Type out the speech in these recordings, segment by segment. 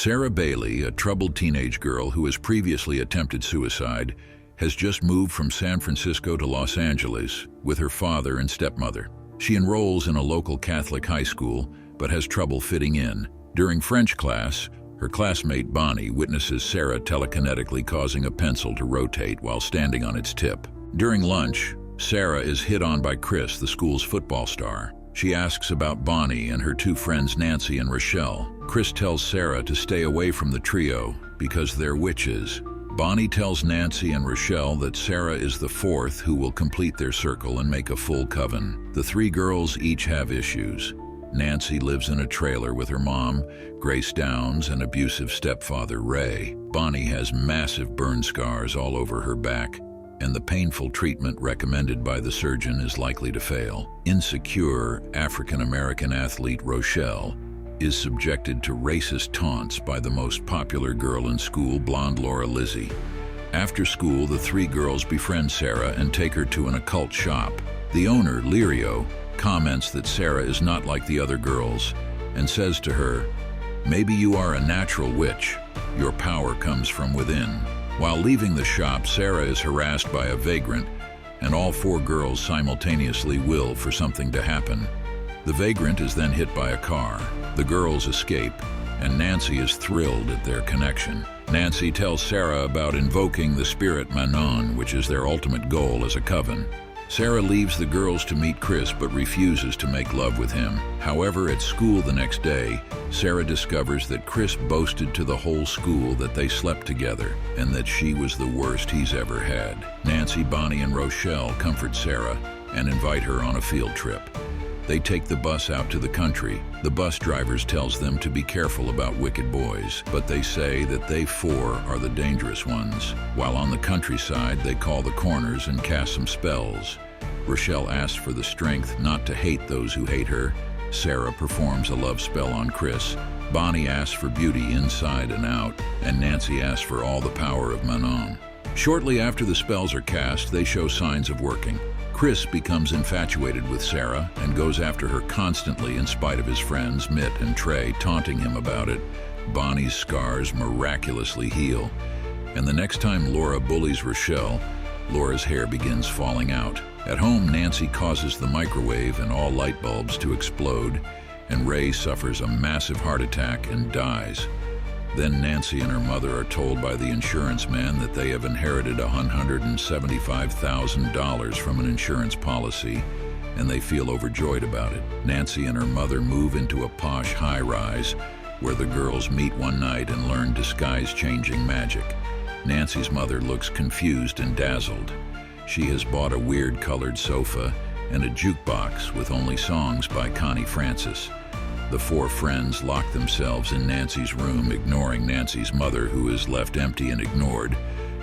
Sarah Bailey, a troubled teenage girl who has previously attempted suicide, has just moved from San Francisco to Los Angeles with her father and stepmother. She enrolls in a local Catholic high school, but has trouble fitting in. During French class, her classmate Bonnie witnesses Sarah telekinetically causing a pencil to rotate while standing on its tip. During lunch, Sarah is hit on by Chris, the school's football star. She asks about Bonnie and her two friends Nancy and Rochelle. Chris tells Sarah to stay away from the trio because they're witches. Bonnie tells Nancy and Rochelle that Sarah is the fourth who will complete their circle and make a full coven. The three girls each have issues. Nancy lives in a trailer with her mom, Grace Downs, and abusive stepfather Ray. Bonnie has massive burn scars all over her back, and the painful treatment recommended by the surgeon is likely to fail. Insecure African-American athlete Rochelle is subjected to racist taunts by the most popular girl in school, blonde Laura Lizzie. After school, the three girls befriend Sarah and take her to an occult shop. The owner, Lirio, comments that Sarah is not like the other girls and says to her, "Maybe you are a natural witch. Your power comes from within." While leaving the shop, Sarah is harassed by a vagrant, and all four girls simultaneously will for something to happen. The vagrant is then hit by a car. The girls escape, and Nancy is thrilled at their connection. Nancy tells Sarah about invoking the spirit Manon, which is their ultimate goal as a coven. Sarah leaves the girls to meet Chris but refuses to make love with him. However, at school the next day, Sarah discovers that Chris boasted to the whole school that they slept together and that she was the worst he's ever had. Nancy, Bonnie, and Rochelle comfort Sarah and invite her on a field trip. They take the bus out to the country. The bus drivers tells them to be careful about wicked boys, but they say that they four are the dangerous ones. While on the countryside, they call the corners and cast some spells. Rochelle asks for the strength not to hate those who hate her. Sarah performs a love spell on Chris. Bonnie asks for beauty inside and out, and Nancy asks for all the power of Manon. Shortly after the spells are cast, they show signs of working. Chris becomes infatuated with Sarah and goes after her constantly in spite of his friends, Mitt and Trey, taunting him about it. Bonnie's scars miraculously heal. And the next time Laura bullies Rochelle, Laura's hair begins falling out. At home, Nancy causes the microwave and all light bulbs to explode, and Ray suffers a massive heart attack and dies. Then Nancy and her mother are told by the insurance man that they have inherited $175,000 from an insurance policy, and they feel overjoyed about it. Nancy and her mother move into a posh high-rise where the girls meet one night and learn disguise-changing magic. Nancy's mother looks confused and dazzled. She has bought a weird-colored sofa and a jukebox with only songs by Connie Francis. The four friends lock themselves in Nancy's room, ignoring Nancy's mother, who is left empty and ignored,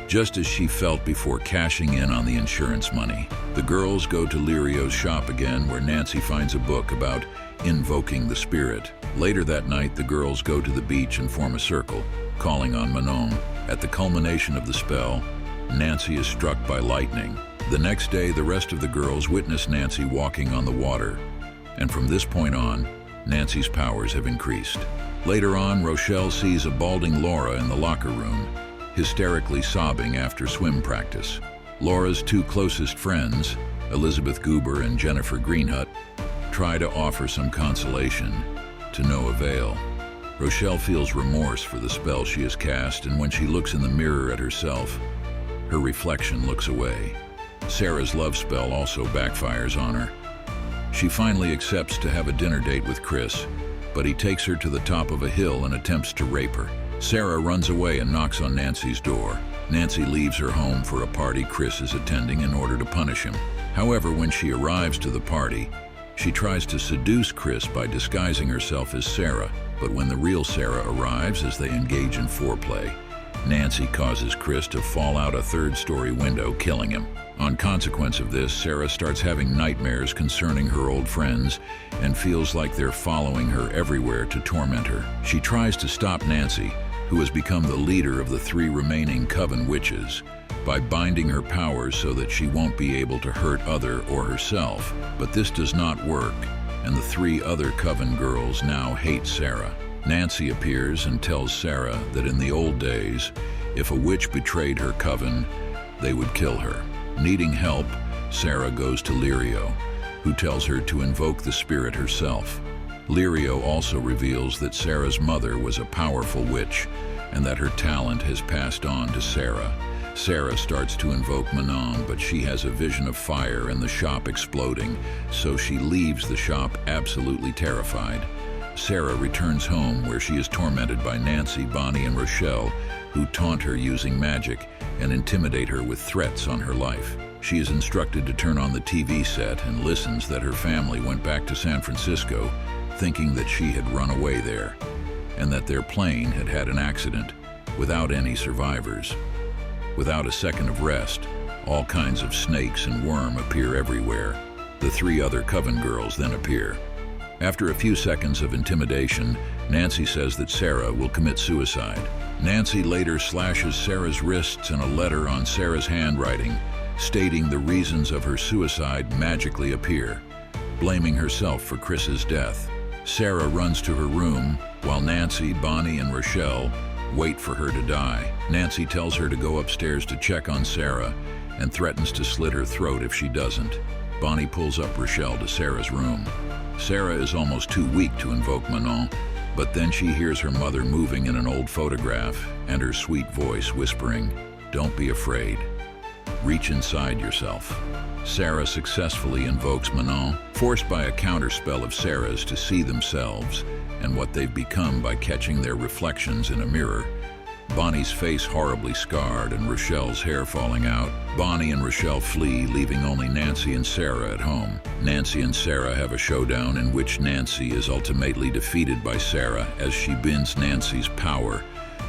just as she felt before cashing in on the insurance money. The girls go to Lirio's shop again, where Nancy finds a book about invoking the spirit. Later that night, the girls go to the beach and form a circle, calling on Manon. At the culmination of the spell, Nancy is struck by lightning. The next day, the rest of the girls witness Nancy walking on the water, and from this point on, Nancy's powers have increased. Later on, Rochelle sees a balding Laura in the locker room, hysterically sobbing after swim practice. Laura's two closest friends, Elizabeth Goober and Jennifer Greenhut, try to offer some consolation, to no avail. Rochelle feels remorse for the spell she has cast, and when she looks in the mirror at herself, her reflection looks away. Sarah's love spell also backfires on her. She finally accepts to have a dinner date with Chris, but he takes her to the top of a hill and attempts to rape her. Sarah runs away and knocks on Nancy's door. Nancy leaves her home for a party Chris is attending in order to punish him. However, when she arrives to the party, she tries to seduce Chris by disguising herself as Sarah, but when the real Sarah arrives as they engage in foreplay, Nancy causes Chris to fall out a third-story window, killing him. On consequence of this, Sarah starts having nightmares concerning her old friends and feels like they're following her everywhere to torment her. She tries to stop Nancy, who has become the leader of the three remaining Coven witches, by binding her powers so that she won't be able to hurt other or herself. But this does not work, and the three other Coven girls now hate Sarah. Nancy appears and tells Sarah that in the old days, if a witch betrayed her coven, they would kill her. Needing help, Sarah goes to Lirio, who tells her to invoke the spirit herself. Lirio also reveals that Sarah's mother was a powerful witch and that her talent has passed on to Sarah. Sarah starts to invoke Manon, but she has a vision of fire and the shop exploding, so she leaves the shop absolutely terrified. Sarah returns home where she is tormented by Nancy, Bonnie, and Rochelle, who taunt her using magic and intimidate her with threats on her life. She is instructed to turn on the TV set and listens that her family went back to San Francisco, thinking that she had run away there, and that their plane had had an accident, without any survivors. Without a second of rest, all kinds of snakes and worm appear everywhere. The three other Coven girls then appear. After a few seconds of intimidation, Nancy says that Sarah will commit suicide. Nancy later slashes Sarah's wrists, and a letter on Sarah's handwriting, stating the reasons of her suicide, magically appear, blaming herself for Chris's death. Sarah runs to her room, while Nancy, Bonnie, and Rochelle wait for her to die. Nancy tells her to go upstairs to check on Sarah and threatens to slit her throat if she doesn't. Bonnie pulls up Rochelle to Sarah's room. Sarah is almost too weak to invoke Manon, but then she hears her mother moving in an old photograph and her sweet voice whispering, "Don't be afraid. Reach inside yourself." Sarah successfully invokes Manon, forced by a counterspell of Sarah's to see themselves and what they've become by catching their reflections in a mirror. Bonnie's face horribly scarred and Rochelle's hair falling out. Bonnie and Rochelle flee, leaving only Nancy and Sarah at home. Nancy and Sarah have a showdown in which Nancy is ultimately defeated by Sarah as she bends Nancy's power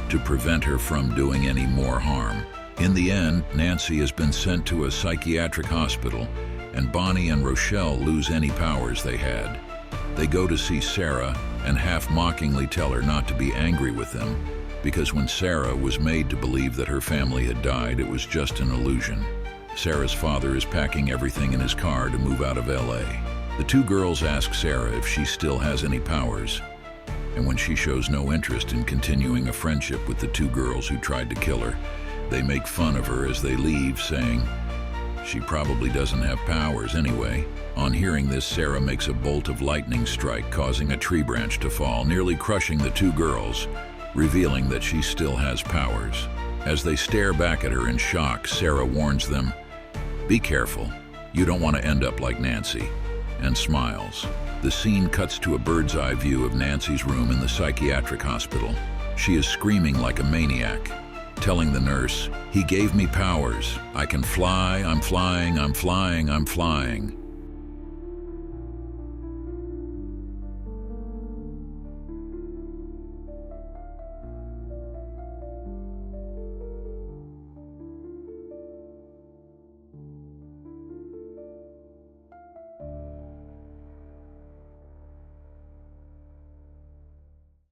to prevent her from doing any more harm. In the end, Nancy has been sent to a psychiatric hospital, and Bonnie and Rochelle lose any powers they had. They go to see Sarah and half-mockingly tell her not to be angry with them, because when Sarah was made to believe that her family had died, it was just an illusion. Sarah's father is packing everything in his car to move out of LA. The two girls ask Sarah if she still has any powers, and when she shows no interest in continuing a friendship with the two girls who tried to kill her, they make fun of her as they leave, saying, "She probably doesn't have powers anyway." On hearing this, Sarah makes a bolt of lightning strike, causing a tree branch to fall, nearly crushing the two girls, revealing that she still has powers. As they stare back at her in shock, Sarah warns them, "Be careful, you don't want to end up like Nancy," and smiles. The scene cuts to a bird's eye view of Nancy's room in the psychiatric hospital. She is screaming like a maniac, telling the nurse, "He gave me powers. I can fly, I'm flying, I'm flying, I'm flying."